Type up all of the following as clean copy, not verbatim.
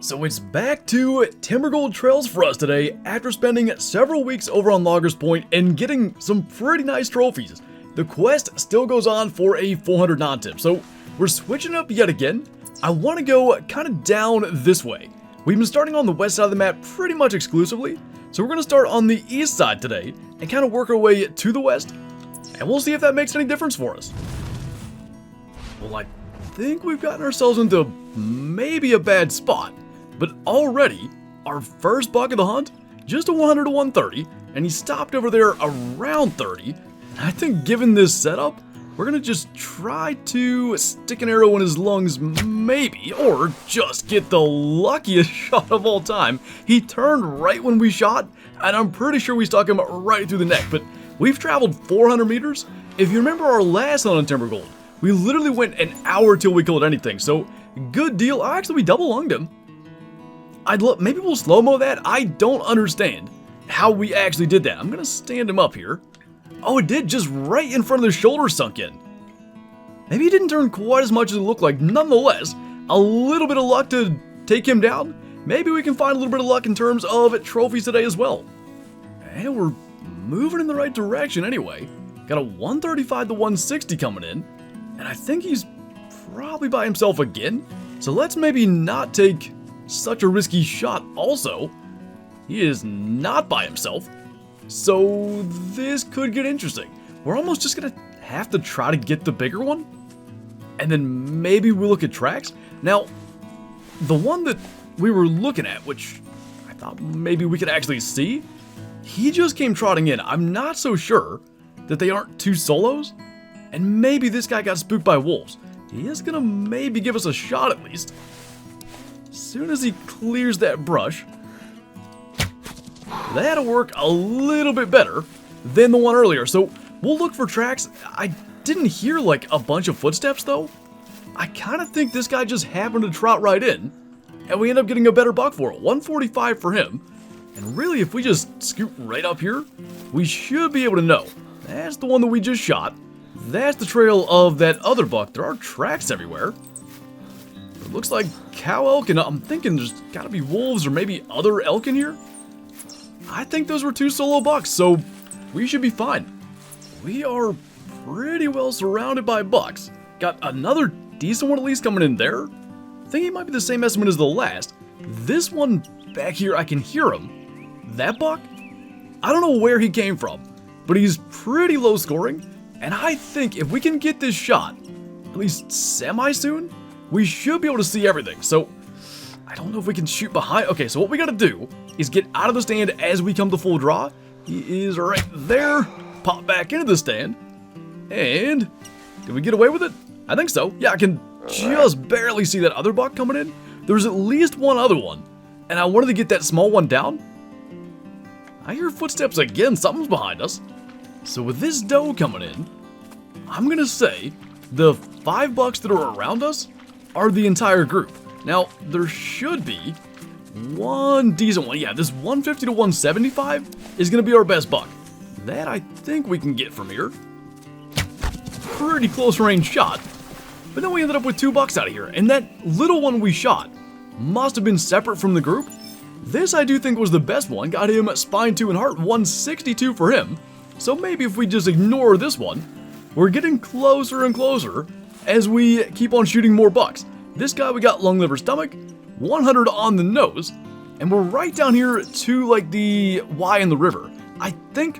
So it's back to Timbergold Trails for us today after spending several weeks over on Loggers Point and getting some pretty nice trophies. The quest still goes on for a 400 non-tip, so we're switching up yet again. I want to go kind of down this way. We've been starting on the west side of the map pretty much exclusively, so we're going to start on the east side today and kind of work our way to the west, and we'll see if that makes any difference for us. Well, I think we've gotten ourselves into maybe a bad spot. But already, our first buck of the hunt, just a 100 to 130, and he stopped over there around 30. And I think given this setup, we're going to just try to stick an arrow in his lungs maybe, or just get the luckiest shot of all time. He turned right when we shot, and I'm pretty sure we stuck him right through the neck. But we've traveled 400 meters. If you remember our last hunt on Timbergold, we literally went an hour till we killed anything. So, good deal. Actually, we double lunged him. Maybe we'll slow-mo that. I don't understand how we actually did that. I'm going to stand him up here. Oh, it did, just right in front of the shoulder sunk in. Maybe he didn't turn quite as much as it looked like. Nonetheless, a little bit of luck to take him down. Maybe we can find a little bit of luck in terms of trophies today as well. And we're moving in the right direction anyway. Got a 135 to 160 coming in. And I think he's probably by himself again. So let's maybe not take such a risky shot. Also, he is not by himself, so this could get interesting. We're almost just gonna have to try to get the bigger one, and then maybe we look at tracks. Now, the one that we were looking at, which I thought maybe we could actually see, he just came trotting in. I'm not so sure that they aren't two solos, and maybe this guy got spooked by wolves. He is gonna maybe give us a shot at least. As soon as he clears that brush, that'll work a little bit better than the one earlier. So we'll look for tracks. I didn't hear like a bunch of footsteps though. I kind of think this guy just happened to trot right in, and we end up getting a better buck for it. 145 for him. And really, if we just scoot right up here, we should be able to know. That's the one that we just shot. That's the trail of that other buck. There are tracks everywhere. It looks like cow elk, and I'm thinking there's gotta be wolves or maybe other elk in here. I think those were two solo bucks, so we should be fine. We are pretty well surrounded by bucks. Got another decent one at least coming in there. I think he might be the same estimate as the last. This one back here, I can hear him. That buck? I don't know where he came from, but he's pretty low scoring, and I think if we can get this shot, at least semi-soon, we should be able to see everything. So, I don't know if we can shoot behind. Okay, so what we gotta do is get out of the stand as we come to full draw. He is right there. Pop back into the stand. And, did we get away with it? I think so. Yeah, I can just barely see that other buck coming in. There's at least one other one, and I wanted to get that small one down. I hear footsteps again. Something's behind us. So with this doe coming in, I'm gonna say the 5 bucks that are around us are the entire group. Now, there should be one decent one. Yeah, this 150 to 175 is going to be our best buck. That I think we can get from here. Pretty close range shot. But then we ended up with 2 bucks out of here. And that little one we shot must have been separate from the group. This I do think was the best one. Got him at spine 2 and heart, 162 for him. So maybe if we just ignore this one, we're getting closer and closer as we keep on shooting more bucks. This guy we got lung, liver, stomach, 100 on the nose, and we're right down here to like the Y in the river. I think,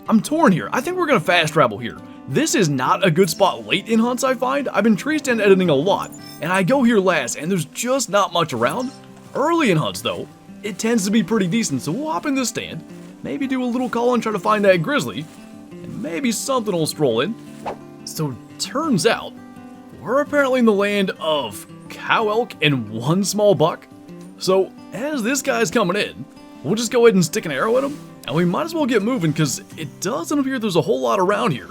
I'm torn here. I think we're gonna fast travel here. This is not a good spot late in hunts I find. I've been tree stand editing a lot, and I go here last, and there's just not much around. Early in hunts though, it tends to be pretty decent, so we'll hop in this stand, maybe do a little call and try to find that grizzly, and maybe something will stroll in. So turns out, we're apparently in the land of cow elk and 1 small buck. So as this guy's coming in, we'll just go ahead and stick an arrow at him, and we might as well get moving because it doesn't appear there's a whole lot around here.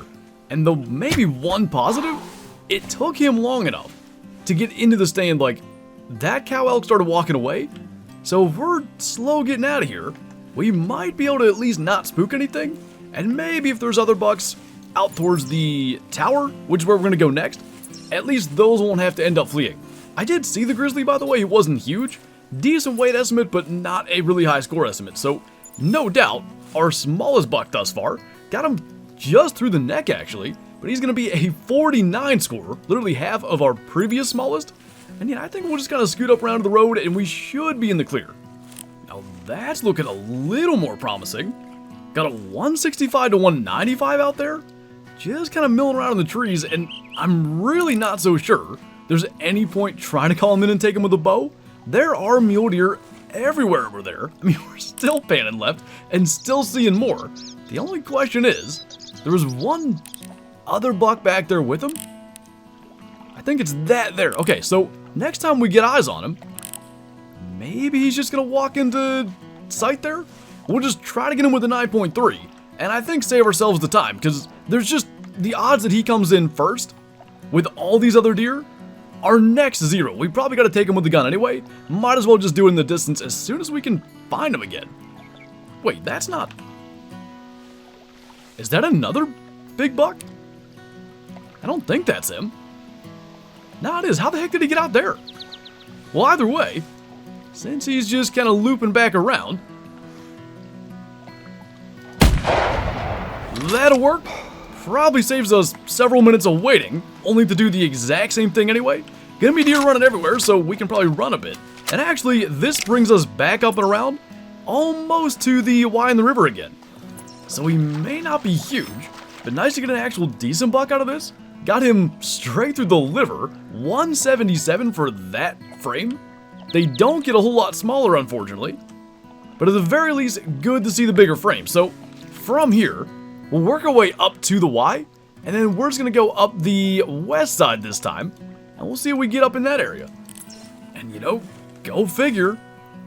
And though maybe one positive, it took him long enough to get into the stand. Like, that cow elk started walking away. So if we're slow getting out of here, we might be able to at least not spook anything. And maybe if there's other bucks out towards the tower, which is where we're going to go next, at least those won't have to end up fleeing. I did see the grizzly, by the way. He wasn't huge, decent weight estimate, but not a really high score estimate. So, no doubt, our smallest buck thus far, got him just through the neck actually, but he's going to be a 49 score, literally half of our previous smallest. And yeah, I think we'll just kind of scoot up around to the road and we should be in the clear. Now that's looking a little more promising. Got a 165 to 195 out there, just kind of milling around in the trees, and I'm really not so sure there's any point trying to call him in and take him with a bow. There are mule deer everywhere over there. I mean, we're still panning left and still seeing more. The only question is, there was one other buck back there with him. I think it's that there. Okay, so next time we get eyes on him, maybe he's just gonna walk into sight there. We'll just try to get him with a 9.3, and I think save ourselves the time, because there's just the odds that he comes in first with all these other deer are next to zero. We probably got to take him with the gun anyway. Might as well just do it in the distance as soon as we can find him again. Wait, that's not... Is that another big buck? I don't think that's him. No, it is. How the heck did he get out there? Well, either way, since he's just kind of looping back around, that'll work. Probably saves us several minutes of waiting, only to do the exact same thing anyway. Gonna be deer running everywhere, so we can probably run a bit. And actually, this brings us back up and around, almost to the Y in the river again. So he may not be huge, but nice to get an actual decent buck out of this. Got him straight through the liver, 177 for that frame. They don't get a whole lot smaller, unfortunately. But at the very least, good to see the bigger frame. So, from here, we'll work our way up to the Y, and then we're just going to go up the west side this time, and we'll see if we get up in that area. And you know, go figure,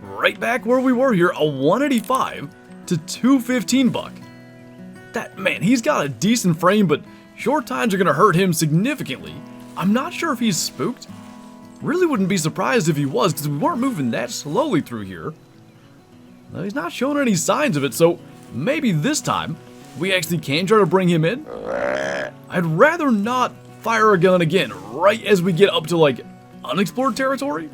right back where we were here, a 185 to 215 buck. That, man, he's got a decent frame, but short tines are going to hurt him significantly. I'm not sure if he's spooked. Really wouldn't be surprised if he was, because we weren't moving that slowly through here. No, he's not showing any signs of it, so maybe this time we actually can try to bring him in. I'd rather not fire a gun again right as we get up to like unexplored territory.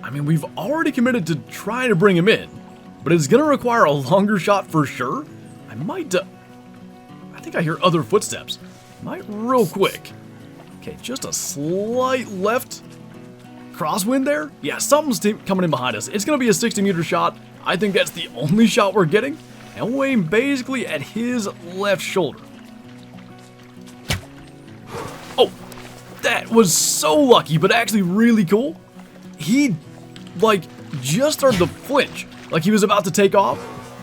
I mean, we've already committed to trying to bring him in, but it's gonna require a longer shot for sure. I might, I think I hear other footsteps. Might real quick. Okay, just a slight left crosswind there. Yeah, something's coming in behind us. It's gonna be a 60-meter shot. I think that's the only shot we're getting. And we'll aim basically at his left shoulder. Oh, that was so lucky, but actually really cool. He, like, just started to flinch, like he was about to take off,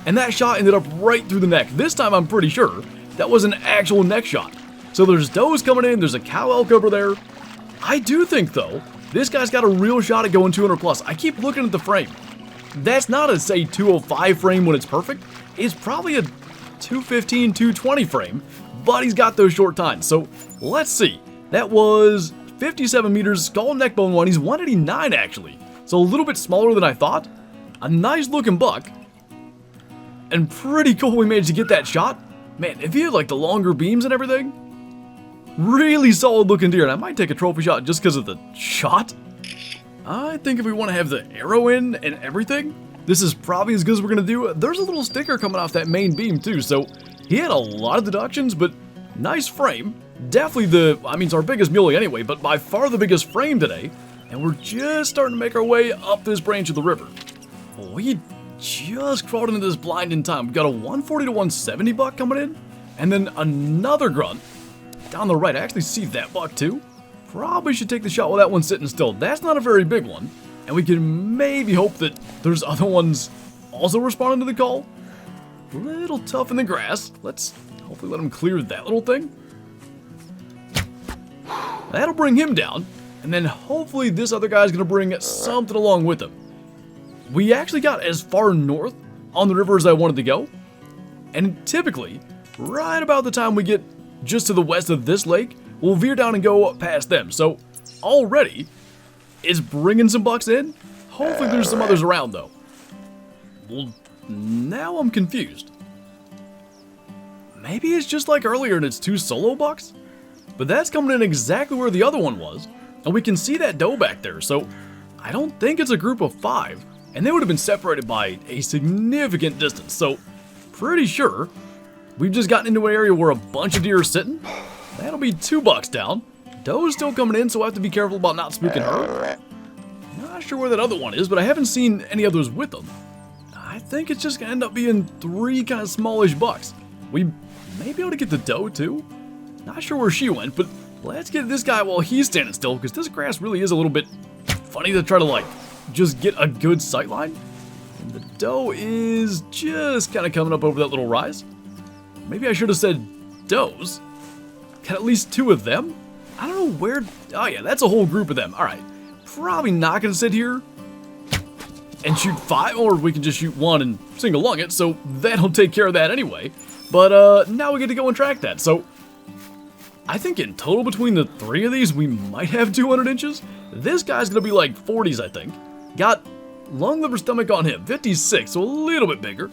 and that shot ended up right through the neck. This time I'm pretty sure that was an actual neck shot. So there's does coming in, there's a cow elk over there. I do think, though, this guy's got a real shot at going 200 plus. I keep looking at the frame. That's not a, say, 205 frame when it's perfect. It's probably a 215, 220 frame, but he's got those short tines. So let's see. That was 57 meters, skull and neck bone one. He's 189 actually. So a little bit smaller than I thought. A nice looking buck. And pretty cool we managed to get that shot. Man, if you had like the longer beams and everything, really solid looking deer. And I might take a trophy shot just because of the shot. I think if we want to have the arrow in and everything, this is probably as good as we're going to do. There's a little sticker coming off that main beam too, so he had a lot of deductions, but nice frame. Definitely it's our biggest muley anyway, but by far the biggest frame today. And we're just starting to make our way up this branch of the river. We just crawled into this blind in time. We've got a 140 to 170 buck coming in, and then another grunt down the right. I actually see that buck too. Probably should take the shot while that one's sitting still. That's not a very big one. And we can maybe hope that there's other ones also responding to the call. A little tough in the grass. Let's hopefully let him clear that little thing. That'll bring him down. And then hopefully this other guy's going to bring something along with him. We actually got as far north on the river as I wanted to go. And typically, right about the time we get just to the west of this lake, we'll veer down and go past them. So already, it's bringing some bucks in. Hopefully there's some others around though. Well, now I'm confused. Maybe it's just like earlier and it's two solo bucks? But that's coming in exactly where the other one was. And we can see that doe back there. So I don't think it's a group of 5, and they would have been separated by a significant distance, so pretty sure we've just gotten into an area where a bunch of deer are sitting. That'll be 2 bucks down. Doe's still coming in, so I have to be careful about not spooking her. Not sure where that other one is, but I haven't seen any others with them. I think it's just gonna end up being 3 kind of smallish bucks. We may be able to get the doe too. Not sure where she went, but let's get this guy while he's standing still, because this grass really is a little bit funny to try to like just get a good sight line. And the doe is just kind of coming up over that little rise. Maybe I should have said does. Got at least 2 of them. I don't know where. Oh yeah, that's a whole group of them. All right, probably not gonna sit here and shoot 5, or we can just shoot 1 and single lung it, so that'll take care of that anyway. But now we get to go and track that. So I think in total between the 3 of these, we might have 200 inches. This guy's gonna be like 40s, I think. Got lung, liver, stomach on him, 56, so a little bit bigger.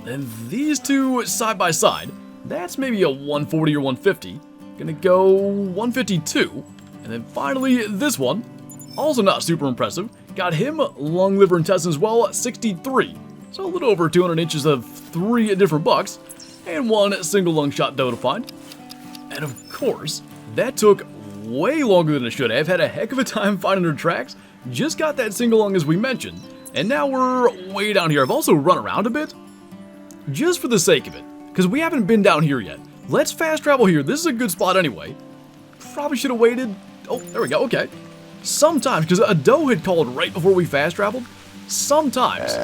And these 2 side by side, that's maybe a 140 or 150. Gonna go 152. And then finally this one, also not super impressive. Got him lung, liver, intestine as well, 63. So a little over 200 inches of 3 different bucks. And 1 single lung shot doe to find. And of course, that took way longer than it should have. Had a heck of a time finding her tracks. Just got that single lung as we mentioned. And now we're way down here. I've also run around a bit, just for the sake of it, because we haven't been down here yet. Let's fast travel here. This is a good spot anyway. Probably should have waited. Oh, there we go. Okay. Sometimes, because a doe had called right before we fast traveled, sometimes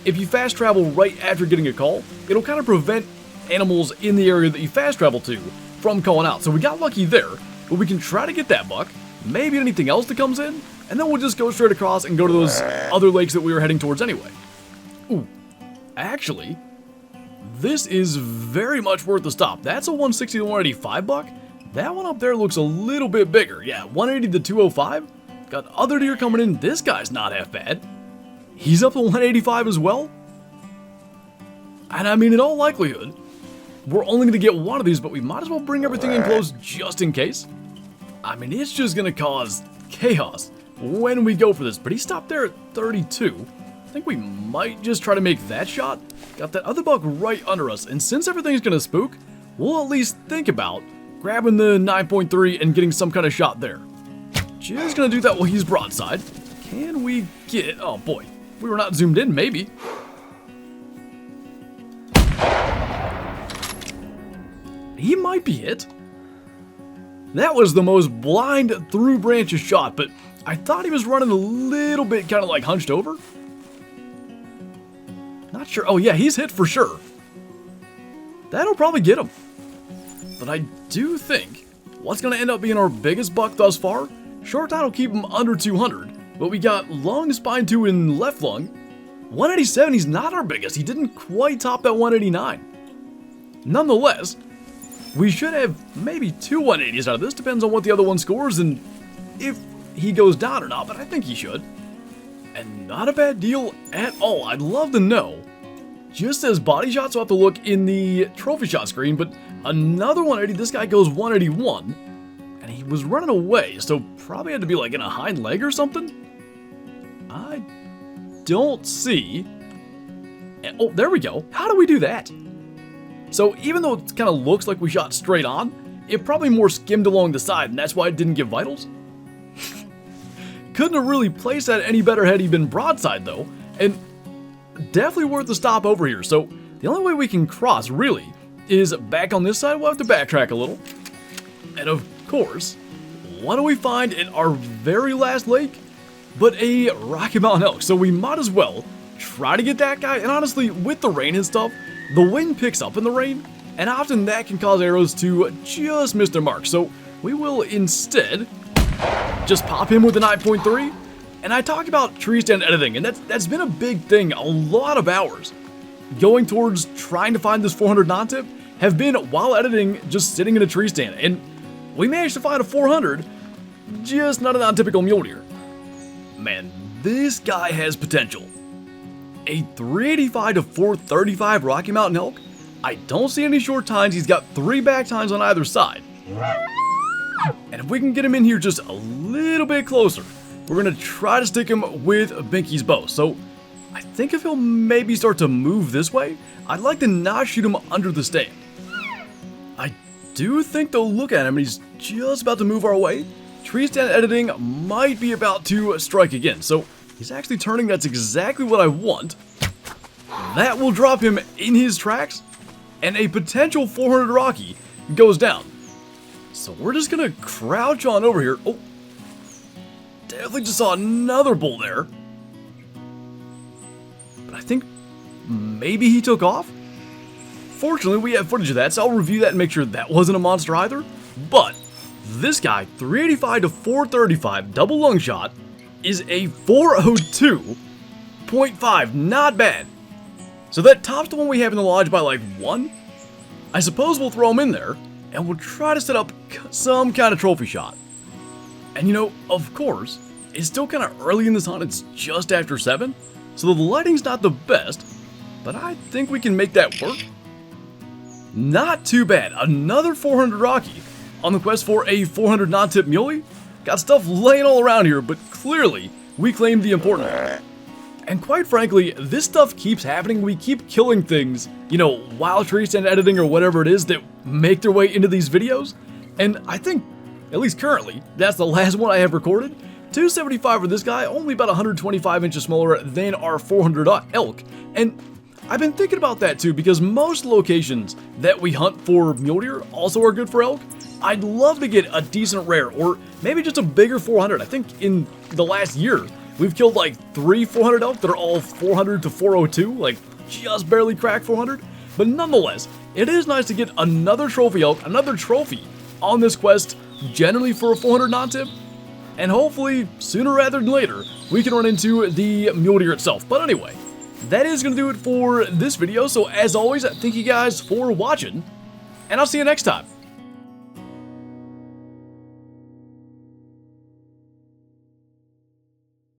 if you fast travel right after getting a call, it'll kind of prevent animals in the area that you fast travel to from calling out. So we got lucky there, but we can try to get that buck, maybe anything else that comes in, and then we'll just go straight across and go to those other lakes that we were heading towards anyway. Ooh, actually, this is very much worth the stop. That's a 160 to 185 buck. That one up there looks a little bit bigger. Yeah, 180 to 205. Got other deer coming in. This guy's not half bad. He's up to 185 as well. And I mean, in all likelihood, we're only going to get 1 of these, but we might as well bring everything in close just in case. I mean, it's just going to cause chaos when we go for this. But he stopped there at 32. I think we might just try to make that shot. Got that other buck right under us, and since everything's gonna spook, we'll at least think about grabbing the 9.3 and getting some kind of shot there. Just gonna do that while he's broadside. Can we get, oh boy, we were not zoomed in, maybe. He might be hit. That was the most blind through branches shot, but I thought he was running a little bit kind of like hunched over. Not sure. Oh yeah, he's hit for sure. That'll probably get him. But I do think what's going to end up being our biggest buck thus far, short time will keep him under 200, but we got lung, spine 2, and left lung. 187, he's not our biggest. He didn't quite top that 189. Nonetheless, we should have maybe 2 180s out of this. Depends on what the other one scores and if he goes down or not, but I think he should. And not a bad deal at all. I'd love to know. Just as body shots, we'll have to look in the trophy shot screen, but another 180, this guy goes 181, and he was running away, so probably had to be like in a hind leg or something. I don't see. Oh, there we go. How do we do that? So even though it kind of looks like we shot straight on, it probably more skimmed along the side, and that's why it didn't give vitals. Couldn't have really placed that any better had he been broadside though, and definitely worth the stop over here. So the only way we can cross really is back on this side. We'll have to backtrack a little. And of course, what do we find in our very last lake but a Rocky Mountain elk? So we might as well try to get that guy. And honestly, with the rain and stuff, the wind picks up in the rain, and often that can cause arrows to just miss their mark. So we will instead just pop him with a 9.3. And I talk about tree stand editing, and that's been a big thing. A lot of hours going towards trying to find this 400 non-tip have been while editing, just sitting in a tree stand. And we managed to find a 400, just not a non-typical mule deer. Man, this guy has potential. A 385 to 435 Rocky Mountain elk. I don't see any short tines. He's got 3 back tines on either side. And if we can get him in here just a little bit closer, we're going to try to stick him with Binky's bow. So I think if he'll maybe start to move this way, I'd like to not shoot him under the stand. I do think they'll look at him and he's just about to move our way. Tree stand editing might be about to strike again. So he's actually turning. That's exactly what I want. That will drop him in his tracks. And a potential 400 Rocky goes down. So we're just going to crouch on over here. Oh, definitely just saw another bull there. But I think maybe he took off. Fortunately, we have footage of that, so I'll review that and make sure that wasn't a monster either. But this guy, 385 to 435, double lung shot, is a 402.5. Not bad. So that tops the one we have in the lodge by like 1. I suppose we'll throw him in there, and we'll try to set up some kind of trophy shot. And you know, of course, it's still kind of early in this hunt. It's just after 7, so the lighting's not the best, but I think we can make that work. Not too bad. Another 400 Rocky on the quest for a 400 non-tip muley. Got stuff laying all around here, but clearly we claimed the important one. And quite frankly, this stuff keeps happening. We keep killing things, you know, while tree stand editing or whatever it is that make their way into these videos. And I think, at least currently, that's the last one I have recorded. 275 for this guy, only about 125 inches smaller than our 400 elk. And I've been thinking about that too, because most locations that we hunt for mule deer also are good for elk. I'd love to get a decent rare, or maybe just a bigger 400. I think in the last year, we've killed like 3 400 elk that are all 400 to 402, like just barely cracked 400. But nonetheless, it is nice to get another trophy elk, another trophy on this quest, generally for a 400 non-tip. And hopefully, sooner rather than later, we can run into the mule deer itself. But anyway, that is going to do it for this video. So as always, thank you guys for watching, and I'll see you next time.